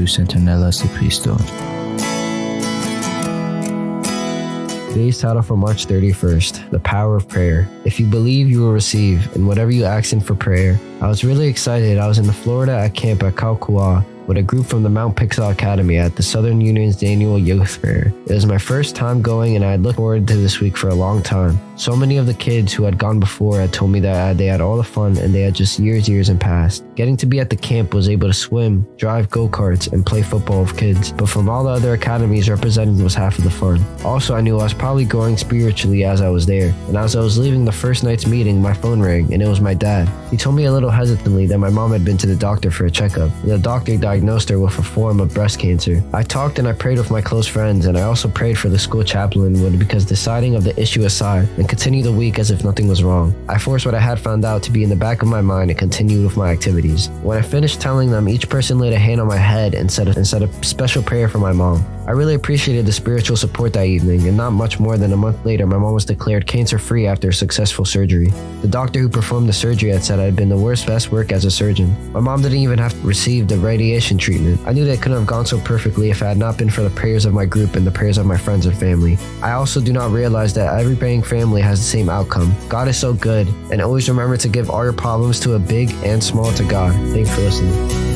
Jesús entrenelas de Cristo. Today's title for March 31st, The Power of Prayer. If you believe, you will receive, and whatever you ask in for prayer. I was really excited. I was in Florida at camp at Kauku'a with a group from the Mount Pixel Academy at the Southern Union's annual youth fair. It was my first time going, and I had looked forward to this week for a long time. So many of the kids who had gone before had told me that they had all the fun and they had just years and past. Getting to be at the camp was able to swim, drive go-karts, and play football with kids, but from all the other academies represented was half of the fun. Also, I knew I was probably growing spiritually as I was there, and as I was leaving the first night's meeting, my phone rang, and it was my dad. He told me a little hesitantly that my mom had been to the doctor for a checkup, and the doctor diagnosed her with a form of breast cancer. I talked and I prayed with my close friends, and I also prayed for the school chaplain because deciding of the issue aside and continued the week as if nothing was wrong. I forced what I had found out to be in the back of my mind and continued with my activities. When I finished telling them, each person laid a hand on my head and said a special prayer for my mom. I really appreciated the spiritual support that evening, and not much more than a month later, my mom was declared cancer-free after a successful surgery. The doctor who performed the surgery had said I had been the best work as a surgeon. My mom didn't even have to receive the radiation treatment. I knew that it couldn't have gone so perfectly if it had not been for the prayers of my group and the prayers of my friends and family. I also do not realize that every praying family has the same outcome. God is so good, and always remember to give all your problems to a big and small to God. Thanks for listening.